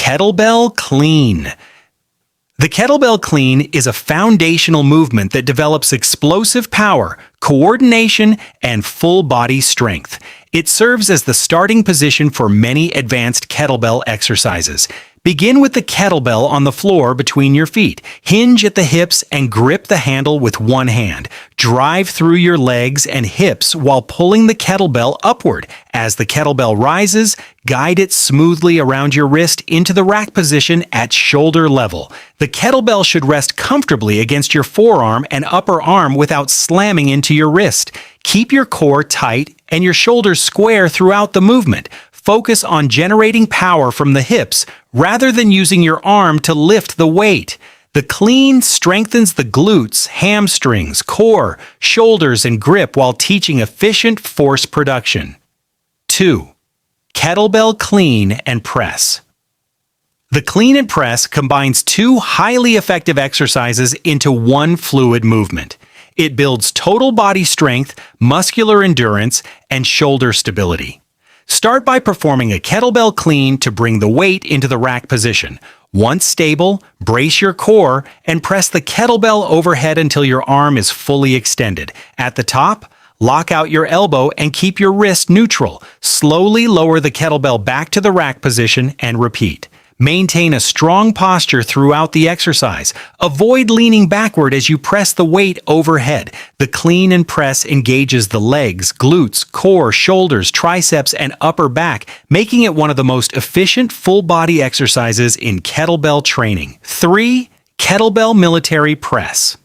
Kettlebell Clean. The Kettlebell Clean is a foundational movement that develops explosive power, coordination, and full body strength. It serves as the starting position for many advanced kettlebell exercises. Begin with the kettlebell on the floor between your feet. Hinge at the hips and grip the handle with one hand. Drive through your legs and hips while pulling the kettlebell upward. As the kettlebell rises, guide it smoothly around your wrist into the rack position at shoulder level. The kettlebell should rest comfortably against your forearm and upper arm without slamming into your wrist. Keep your core tight and your shoulders square throughout the movement. Focus on generating power from the hips rather than using your arm to lift the weight. The clean strengthens the glutes, hamstrings, core, shoulders, and grip while teaching efficient force production. 2. Kettlebell Clean and Press. The clean and press combines two highly effective exercises into one fluid movement. It builds total body strength, muscular endurance, and shoulder stability. Start by performing a kettlebell clean to bring the weight into the rack position. Once stable, brace your core and press the kettlebell overhead until your arm is fully extended. At the top, lock out your elbow and keep your wrist neutral. Slowly lower the kettlebell back to the rack position and repeat. Maintain a strong posture throughout the exercise. Avoid leaning backward as you press the weight overhead. The clean and press engages the legs, glutes, core, shoulders, triceps, and upper back, making it one of the most efficient full-body exercises in kettlebell training. 3. Kettlebell Military Press.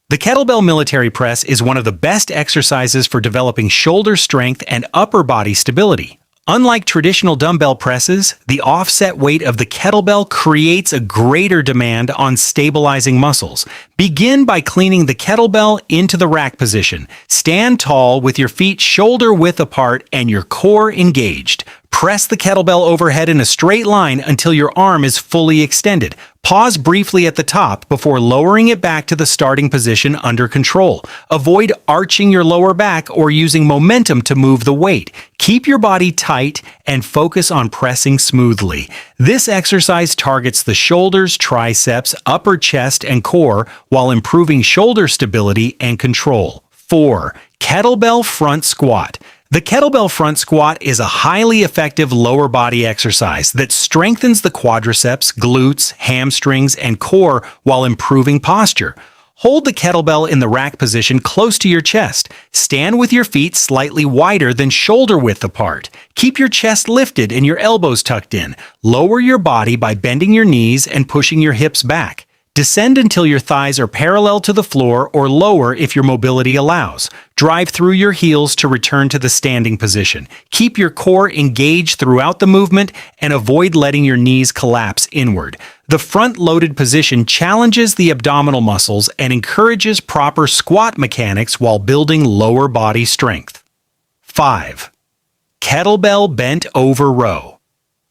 The kettlebell military press is one of the best exercises for developing shoulder strength and upper body stability. Unlike traditional dumbbell presses, the offset weight of the kettlebell creates a greater demand on stabilizing muscles. Begin by cleaning the kettlebell into the rack position. Stand tall with your feet shoulder width apart and your core engaged. Press the kettlebell overhead in a straight line until your arm is fully extended. Pause briefly at the top before lowering it back to the starting position under control. Avoid arching your lower back or using momentum to move the weight. Keep your body tight and focus on pressing smoothly. This exercise targets the shoulders, triceps, upper chest, and core while improving shoulder stability and control. 4. Kettlebell Front Squat. The kettlebell front squat is a highly effective lower body exercise that strengthens the quadriceps, glutes, hamstrings, and core while improving posture. Hold the kettlebell in the rack position close to your chest. Stand with your feet slightly wider than shoulder width apart. Keep your chest lifted and your elbows tucked in. Lower your body by bending your knees and pushing your hips back. Descend until your thighs are parallel to the floor or lower if your mobility allows. Drive through your heels to return to the standing position. Keep your core engaged throughout the movement and avoid letting your knees collapse inward. The front-loaded position challenges the abdominal muscles and encourages proper squat mechanics while building lower body strength. 5. Kettlebell Bent Over Row.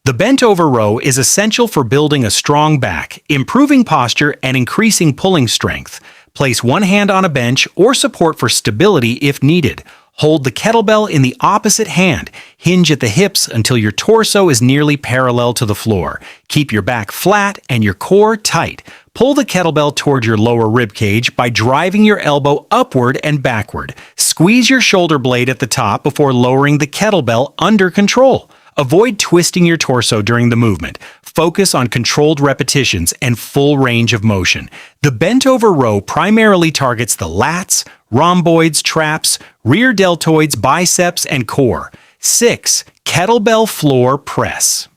The bent over row is essential for building a strong back, improving posture, and increasing pulling strength. Place one hand on a bench or support for stability if needed. Hold the kettlebell in the opposite hand. Hinge at the hips until your torso is nearly parallel to the floor. Keep your back flat and your core tight. Pull the kettlebell toward your lower rib cage by driving your elbow upward and backward. Squeeze your shoulder blade at the top before lowering the kettlebell under control. Avoid twisting your torso during the movement. Focus on controlled repetitions and full range of motion. The bent over row primarily targets the lats, rhomboids, traps, rear deltoids, biceps, and core. 6. Kettlebell Floor Press.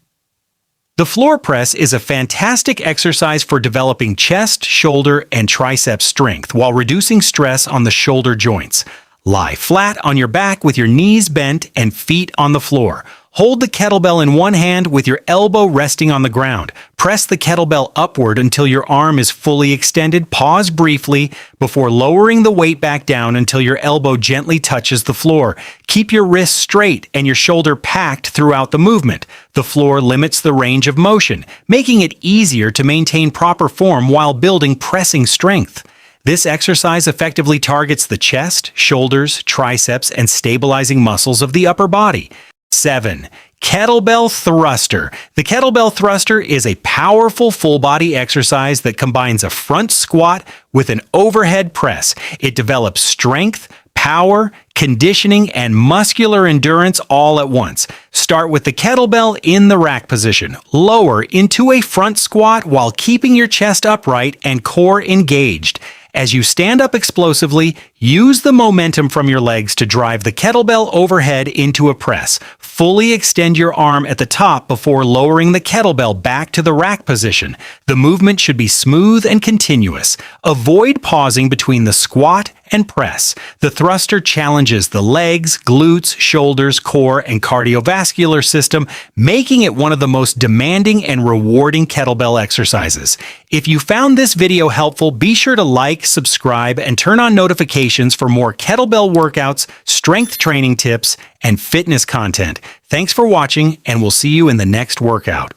The floor press is a fantastic exercise for developing chest, shoulder, and tricep strength while reducing stress on the shoulder joints. Lie flat on your back with your knees bent and feet on the floor. Hold the kettlebell in one hand with your elbow resting on the ground. Press the kettlebell upward until your arm is fully extended. Pause briefly before lowering the weight back down until your elbow gently touches the floor. Keep your wrists straight and your shoulder packed throughout the movement. The floor limits the range of motion, making it easier to maintain proper form while building pressing strength. This exercise effectively targets the chest, shoulders, triceps, and stabilizing muscles of the upper body. 7. Kettlebell Thruster. The Kettlebell Thruster is a powerful full-body exercise that combines a front squat with an overhead press. It develops strength, power, conditioning, and muscular endurance all at once. Start with the kettlebell in the rack position. Lower into a front squat while keeping your chest upright and core engaged. As you stand up explosively, use the momentum from your legs to drive the kettlebell overhead into a press. Fully extend your arm at the top before lowering the kettlebell back to the rack position. The movement should be smooth and continuous. Avoid pausing between the squat and press. The thruster challenges the legs, glutes, shoulders, core, and cardiovascular system, making it one of the most demanding and rewarding kettlebell exercises. If you found this video helpful, be sure to like, subscribe, and turn on notifications for more kettlebell workouts, strength training tips, and fitness content. Thanks for watching, and we'll see you in the next workout.